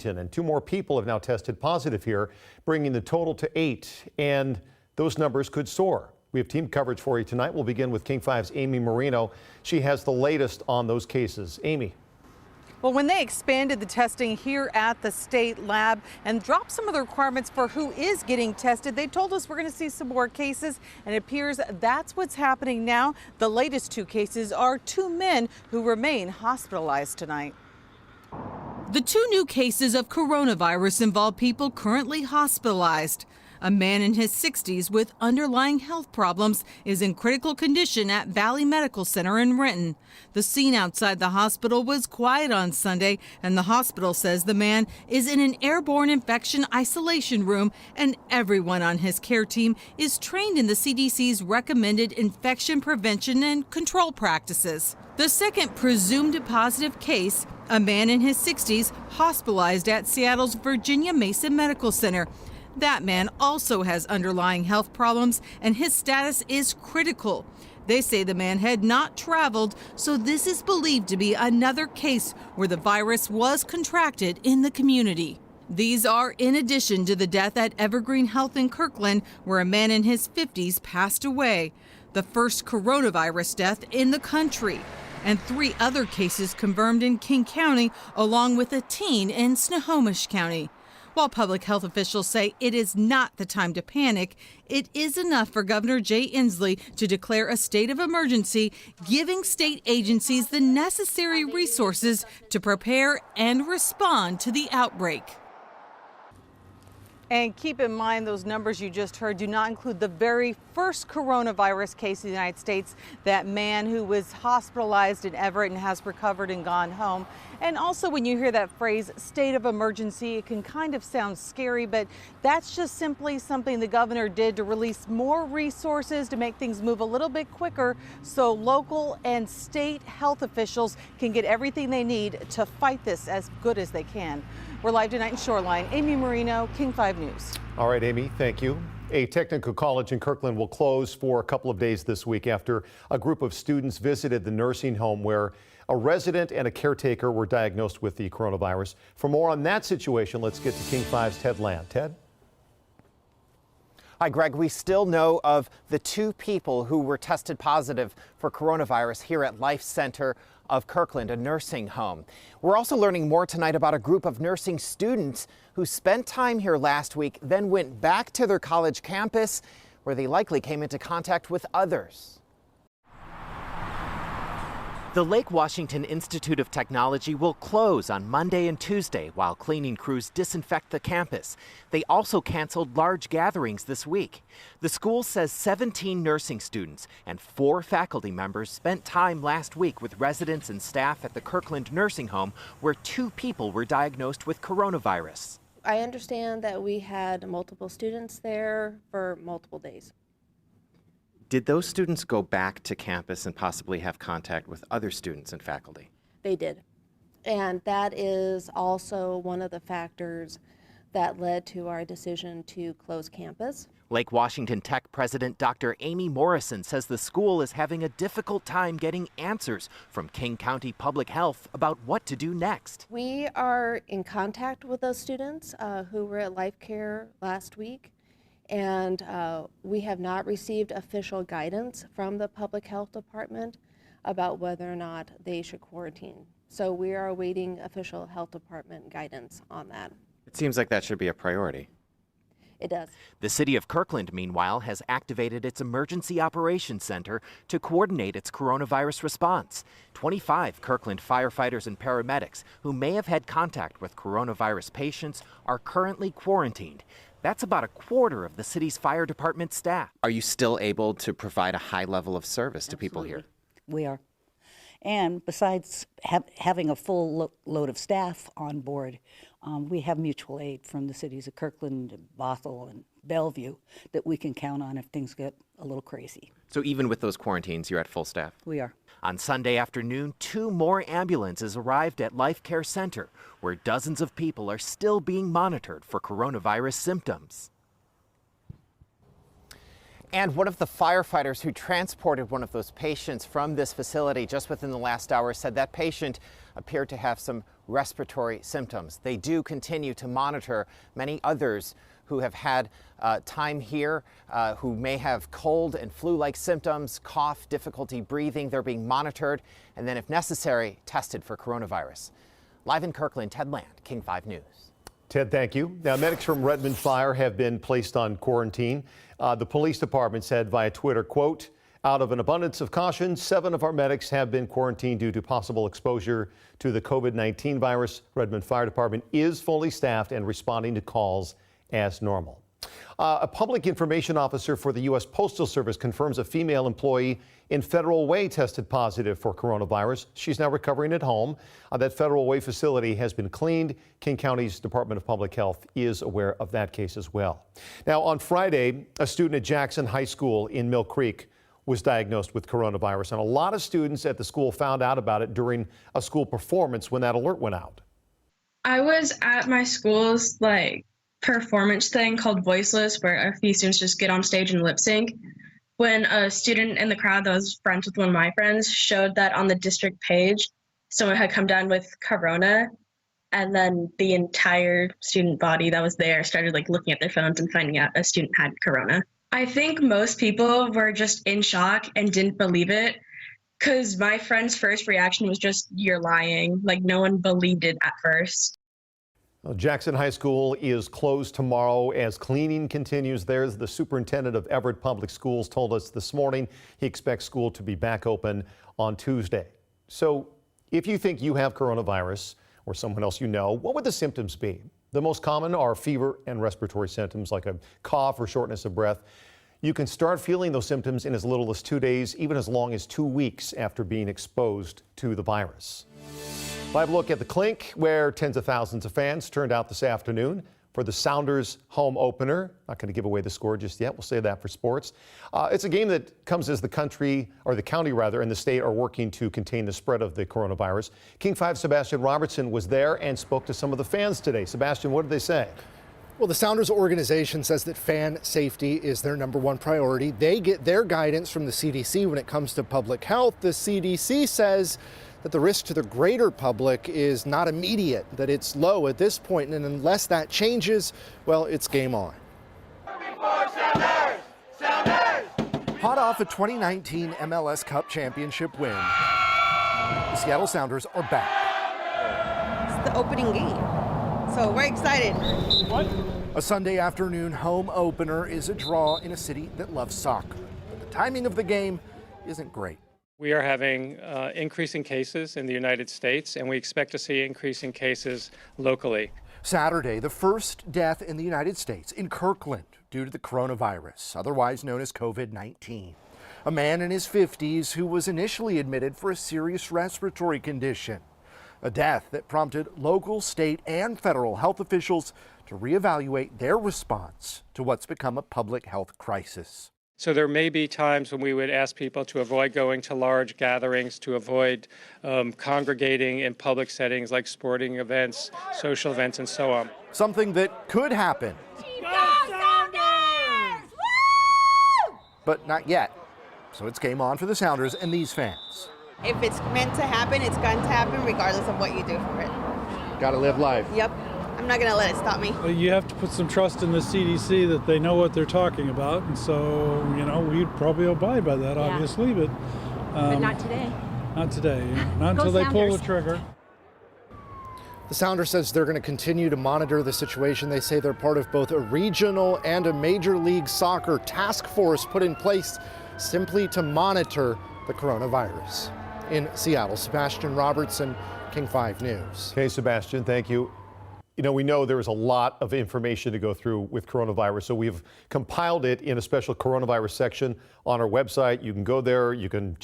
Washington, and 2 more people have now tested positive here, bringing the total to 8, and those numbers could soar. We have team coverage for you tonight. We'll begin with King 5's Amy Marino. She has the latest on those cases. Amy. Well, when they expanded the testing here at the state lab and dropped some of the requirements for who is getting tested, they told us we're going to see some more cases, and it appears that's what's happening now. The latest 2 cases are 2 men who remain hospitalized tonight. The 2 new cases of coronavirus involve people currently hospitalized. A man in his 60s with underlying health problems is in critical condition at Valley Medical Center in Renton. The scene outside the hospital was quiet on Sunday, and the hospital says the man is in an airborne infection isolation room, and everyone on his care team is trained in the CDC's recommended infection prevention and control practices. The second presumed positive case, a man in his 60s hospitalized at Seattle's Virginia Mason Medical Center. That man also has underlying health problems, and his status is critical. They say the man had not traveled, so this is believed to be another case where the virus was contracted in the community. These are in addition to the death at Evergreen Health in Kirkland, where a man in his 50s passed away, the first coronavirus death in the country, and 3 other cases confirmed in King County, along with a teen in Snohomish County. While public health officials say it is not the time to panic, it is enough for Governor Jay Inslee to declare a state of emergency, giving state agencies the necessary resources to prepare and respond to the outbreak. And keep in mind, those numbers you just heard do not include the very first coronavirus case in the United States, that man who was hospitalized in Everett and has recovered and gone home. And also, when you hear that phrase, state of emergency, it can kind of sound scary, but that's just simply something the governor did to release more resources to make things move a little bit quicker so local and state health officials can get everything they need to fight this as good as they can. We're live tonight in Shoreline. Amy Marino, King 5 News. All right, Amy, thank you. A technical college in Kirkland will close for a couple of days this week after a group of students visited the nursing home where a resident and a caretaker were diagnosed with the coronavirus. For more on that situation, let's get to King 5's Ted Land. Ted? Hi, Greg. We still know of the 2 people who were tested positive for coronavirus here at Life Center of Kirkland, a nursing home. We're also learning more tonight about a group of nursing students who spent time here last week, then went back to their college campus where they likely came into contact with others. The Lake Washington Institute of Technology will close on Monday and Tuesday while cleaning crews disinfect the campus. They also canceled large gatherings this week. The school says 17 nursing students and 4 faculty members spent time last week with residents and staff at the Kirkland nursing home where 2 people were diagnosed with coronavirus. I understand that we had multiple students there for multiple days. Did those students go back to campus and possibly have contact with other students and faculty? They did. And that is also one of the factors that led to our decision to close campus. Lake Washington Tech President Dr. Amy Morrison says the school is having a difficult time getting answers from King County Public Health about what to do next. We are in contact with those students who were at Life Care last week. And we have not received official guidance from the Public Health Department about whether or not they should quarantine. So we are awaiting official health department guidance on that. It seems like that should be a priority. It does. The city of Kirkland, meanwhile, has activated its Emergency Operations Center to coordinate its coronavirus response. 25 Kirkland firefighters and paramedics who may have had contact with coronavirus patients are currently quarantined. That's about a quarter of the city's fire department staff. Are you still able to provide a high level of service to people here? We are. And besides having a full load of staff on board, we have mutual aid from the cities of Kirkland, Bothell, and Bellevue that we can count on if things get a little crazy. So even with those quarantines, you're at full staff? We are. On Sunday afternoon, 2 more ambulances arrived at Life Care Center, where dozens of people are still being monitored for coronavirus symptoms. And one of the firefighters who transported one of those patients from this facility just within the last hour said that patient appeared to have some respiratory symptoms. They do continue to monitor many others who have had time here, who may have cold and flu-like symptoms, cough, difficulty breathing. They're being monitored and then, if necessary, tested for coronavirus. Live in Kirkland, Ted Land, King 5 News. Ted, thank you. Now, medics from Redmond Fire have been placed on quarantine. The police department said via Twitter, quote, out of an abundance of caution, 7 of our medics have been quarantined due to possible exposure to the COVID-19 virus. Redmond Fire Department is fully staffed and responding to calls as normal. A public information officer for the U.S. Postal Service confirms a female employee in Federal Way tested positive for coronavirus. She's now recovering at home. That Federal Way facility has been cleaned. King County's Department of Public Health is aware of that case as well. Now, on Friday, a student at Jackson High School in Mill Creek was diagnosed with coronavirus, and a lot of students at the school found out about it during a school performance when that alert went out. I was at my school's performance thing called Voiceless, where a few students just get on stage and lip sync, when a student in the crowd that was friends with one of my friends showed that on the district page someone had come down with corona, and then the entire student body that was there started looking at their phones and finding out a student had corona. I think most people were just in shock and didn't believe it, because my friend's first reaction was just, "You're lying." No one believed it at first. Well, Jackson High School is closed tomorrow as cleaning continues there. The superintendent of Everett Public Schools told us this morning he expects school to be back open on Tuesday. So if you think you have coronavirus or someone else you know, what would the symptoms be? The most common are fever and respiratory symptoms like a cough or shortness of breath. You can start feeling those symptoms in as little as 2 days, even as long as 2 weeks after being exposed to the virus. Live look at the Clink, where tens of thousands of fans turned out this afternoon for the Sounders home opener. Not going to give away the score just yet. We'll save that for sports. It's a game that comes as the county and the state are working to contain the spread of the coronavirus. King 5 Sebastian Robertson was there and spoke to some of the fans today. Sebastian, what did they say? Well, the Sounders organization says that fan safety is their #1 priority. They get their guidance from the CDC when it comes to public health. The CDC says that the risk to the greater public is not immediate, that it's low at this point, and unless that changes, well, it's game on. Sounders! Hot off a 2019 MLS Cup championship win, the Seattle Sounders are back. It's the opening game, so we're excited. A Sunday afternoon home opener is a draw in a city that loves soccer, but the timing of the game isn't great. We are having increasing cases in the United States, and we expect to see increasing cases locally. Saturday, the first death in the United States in Kirkland due to the coronavirus, otherwise known as COVID-19. A man in his 50s who was initially admitted for a serious respiratory condition. A death that prompted local, state, and federal health officials to reevaluate their response to what's become a public health crisis. So there may be times when we would ask people to avoid going to large gatherings, to avoid congregating in public settings like sporting events, social events, and so on. Something that could happen. But not yet. So it's game on for the Sounders and these fans. If it's meant to happen, it's going to happen regardless of what you do for it. Gotta live life. Yep. I'm not going to let it stop me. You have to put some trust in the CDC that they know what they're talking about. And so, we'd probably abide by that, obviously. But not today. Not today. Not until they pull the trigger. The Sounders says they're going to continue to monitor the situation. They say they're part of both a regional and a Major League Soccer task force put in place simply to monitor the coronavirus. In Seattle, Sebastian Robertson, King 5 News. Okay, Sebastian, thank you. We know there is a lot of information to go through with coronavirus, so we've compiled it in a special coronavirus section on our website. You can go there, you can